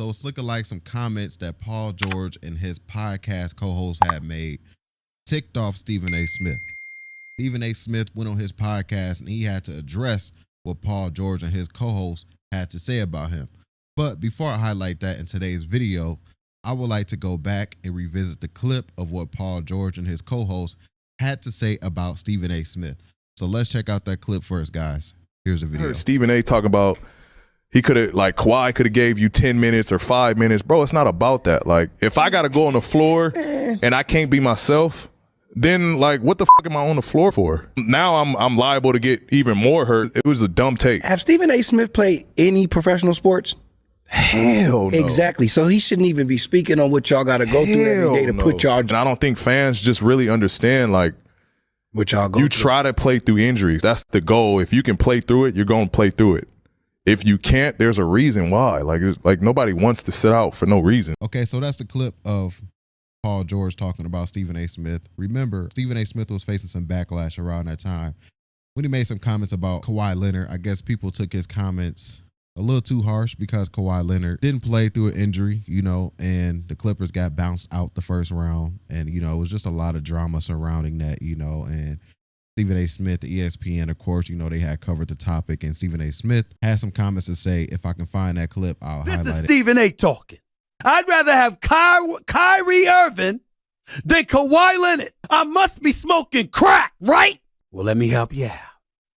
So it's looking like some comments that Paul George and his podcast co-host had made ticked off Stephen A. Smith. Stephen A. Smith went on his podcast and he had to address what Paul George and his co-host had to say about him. But before I highlight that in today's video, I would like to go back and revisit the clip of what Paul George and his co-host had to say about Stephen A. Smith. So let's check out that clip first, guys. Here's a video. I heard Stephen A. talk about he could have, like, Kawhi could have gave you 10 minutes or 5 minutes. Bro, it's not about that. Like, if I got to go on the floor and I can't be myself, then, like, what the fuck am I on the floor for? Now I'm liable to get even more hurt. It was a dumb take. Have Stephen A. Smith played any professional sports? Hell no. Exactly. So he shouldn't even be speaking on what y'all got to go through every day to put y'all. And I don't think fans just really understand, like, what y'all go you through. try to play through injuries. That's the goal. If you can play through it, you're going to play through it. If you can't, there's a reason why. Like nobody wants to sit out for no reason. Okay, so that's the clip of Paul George talking about Stephen A. Smith. Remember, Stephen A. Smith was facing some backlash around that time when he made some comments about Kawhi Leonard. I guess people took his comments a little too harsh because Kawhi Leonard didn't play through an injury, and the Clippers got bounced out the first round. And, it was just a lot of drama surrounding that, and Stephen A. Smith, the ESPN, of course, they had covered the topic, and Stephen A. Smith had some comments to say. If I can find that clip, I'll highlight it. This is Stephen A. talking. I'd rather have Kyrie Irving than Kawhi Leonard. I must be smoking crack, right? Well, let me help you out.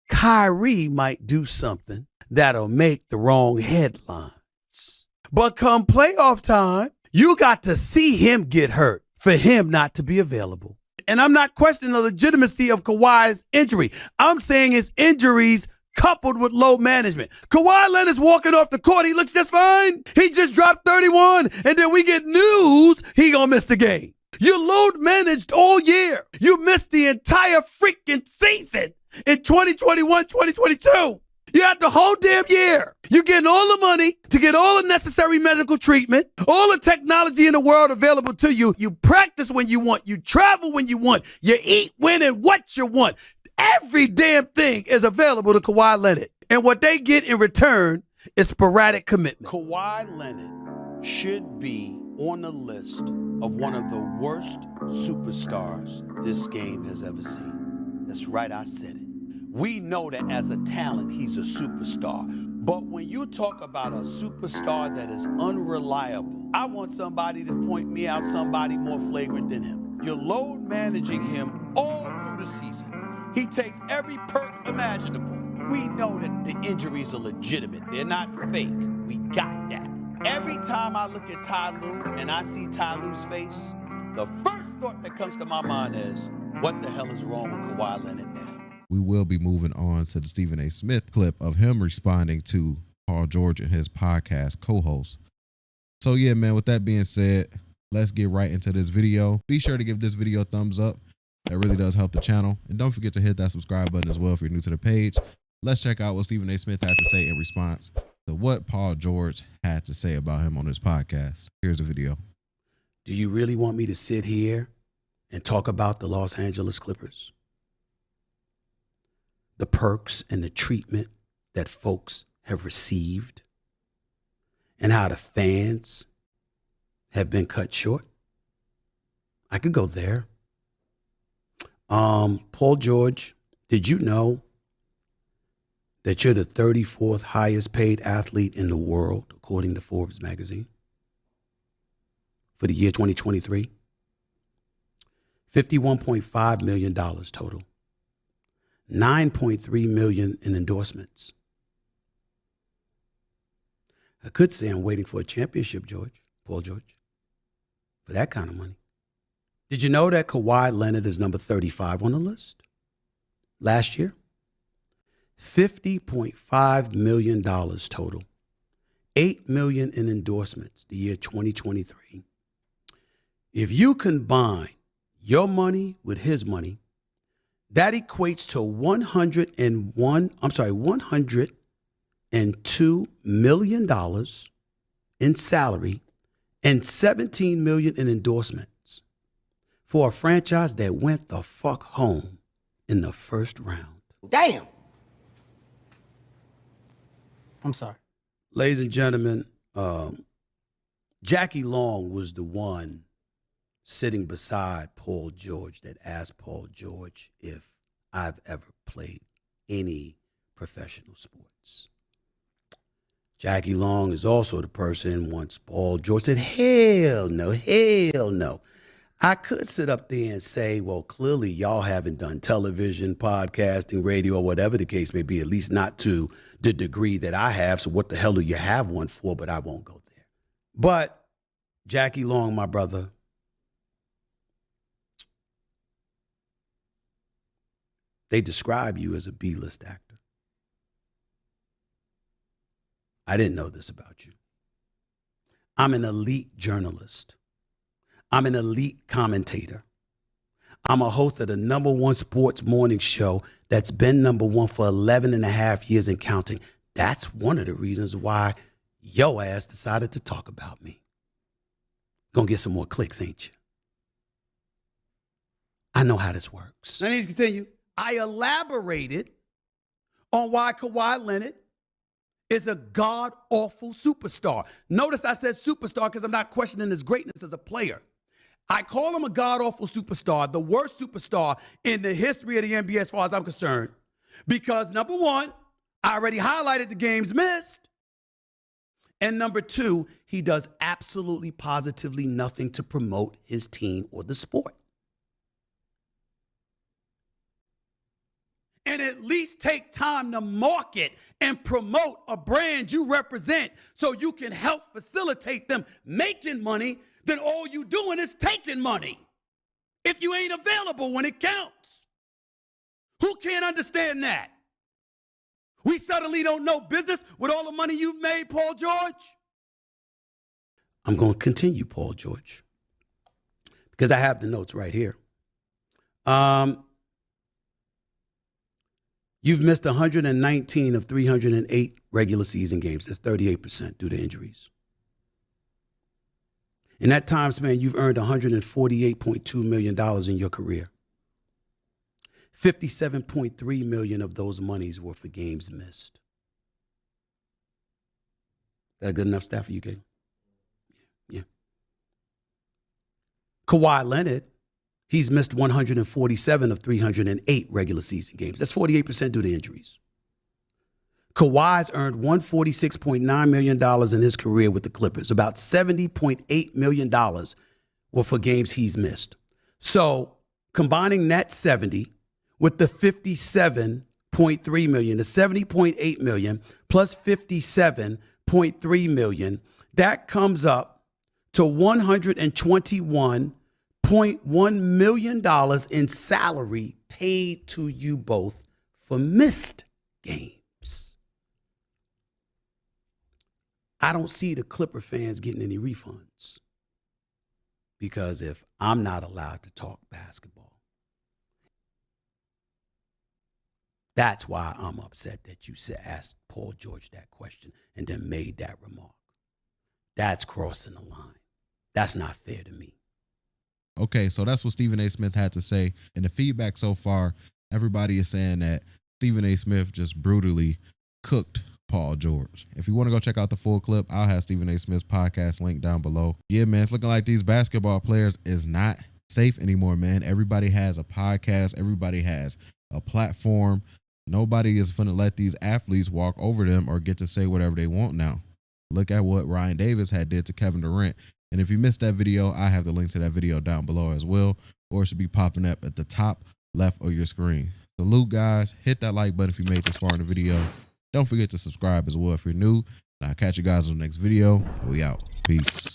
Kyrie might do something that'll make the wrong headlines. But come playoff time, you got to see him get hurt for him not to be available. And I'm not questioning the legitimacy of Kawhi's injury. I'm saying his injuries coupled with low management. Kawhi Leonard's walking off the court. He looks just fine. He just dropped 31. And then we get news he gonna miss the game. You load managed all year. You missed the entire freaking season in 2021, 2022. You had the whole damn year. You're getting all the money to get all the necessary medical treatment, all the technology in the world available to you. You practice when you want. You travel when you want. You eat when and what you want. Every damn thing is available to Kawhi Leonard. And what they get in return is sporadic commitment. Kawhi Leonard should be on the list of one of the worst superstars this game has ever seen. That's right, I said it. We know that as a talent, he's a superstar. But when you talk about a superstar that is unreliable, I want somebody to point me out somebody more flagrant than him. You're load managing him all through the season. He takes every perk imaginable. We know that the injuries are legitimate. They're not fake. We got that. Every time I look at Ty Lue and I see Ty Lue's face, the first thought that comes to my mind is, what the hell is wrong with Kawhi Leonard now? We will be moving on to the Stephen A. Smith clip of him responding to Paul George and his podcast co-host. So yeah, man, with that being said, let's get right into this video. Be sure to give this video a thumbs up. That really does help the channel. And don't forget to hit that subscribe button as well if you're new to the page. Let's check out what Stephen A. Smith had to say in response to what Paul George had to say about him on his podcast. Here's the video. Do you really want me to sit here and talk about the Los Angeles Clippers? The perks and the treatment that folks have received, and how the fans have been cut short? I could go there. Paul George, did you know that you're the 34th highest paid athlete in the world, according to Forbes magazine, for the year 2023? $51.5 million total. $9.3 million in endorsements. I could say I'm waiting for a championship, Paul George, for that kind of money. Did you know that Kawhi Leonard is number 35 on the list? Last year, $50.5 million total. $8 million in endorsements the year 2023. If you combine your money with his money, that equates to $102 million in salary and $17 million in endorsements for a franchise that went the fuck home in the first round. Damn. I'm sorry. Ladies and gentlemen, Jackie Long was the one sitting beside Paul George that asked Paul George if I've ever played any professional sports. Jackie Long is also the person once Paul George said, hell no, hell no. I could sit up there and say, well, clearly y'all haven't done television, podcasting, radio, or whatever the case may be, at least not to the degree that I have. So what the hell do you have one for? But I won't go there. But Jackie Long, my brother, they describe you as a B-list actor. I didn't know this about you. I'm an elite journalist. I'm an elite commentator. I'm a host of the #1 sports morning show that's been #1 for 11 and a half years and counting. That's one of the reasons why yo ass decided to talk about me. Gonna get some more clicks, ain't you? I know how this works. I need to continue. I elaborated on why Kawhi Leonard is a god-awful superstar. Notice I said superstar because I'm not questioning his greatness as a player. I call him a god-awful superstar, the worst superstar in the history of the NBA as far as I'm concerned, because number one, I already highlighted the games missed. And number two, he does absolutely positively nothing to promote his team or the sport. And at least take time to market and promote a brand you represent so you can help facilitate them making money. Then all you doing is taking money if you ain't available when it counts. Who can't understand that? We suddenly don't know business with all the money you've made, Paul George? I'm going to continue, Paul George, because I have the notes right here. You've missed 119 of 308 regular season games. That's 38% due to injuries. In that time span, you've earned $148.2 million in your career. $57.3 million of those monies were for games missed. That good enough stat for you, Gabe? Yeah. Kawhi Leonard, he's missed 147 of 308 regular season games. That's 48% due to injuries. Kawhi's earned $146.9 million in his career with the Clippers. About $70.8 million were for games he's missed. So combining that 70 with the $57.3 million, the $70.8 million plus $57.3 million, that comes up to $121.1 million in salary paid to you both for missed games. I don't see the Clipper fans getting any refunds because if I'm not allowed to talk basketball, that's why I'm upset that you asked Paul George that question and then made that remark. That's crossing the line. That's not fair to me. Okay, so that's what Stephen A. Smith had to say. And the feedback so far, everybody is saying that Stephen A. Smith just brutally cooked Paul George. If you want to go check out the full clip, I'll have Stephen A. Smith's podcast link down below. Yeah, man, it's looking like these basketball players is not safe anymore, man. Everybody has a podcast. Everybody has a platform. Nobody is going to let these athletes walk over them or get to say whatever they want now. Look at what Ryan Davis had did to Kevin Durant. And if you missed that video, I have the link to that video down below as well, or it should be popping up at the top left of your screen. Salute, guys. Hit that like button if you made this far in the video. Don't forget to subscribe as well if you're new. And I'll catch you guys on the next video. We out. Peace.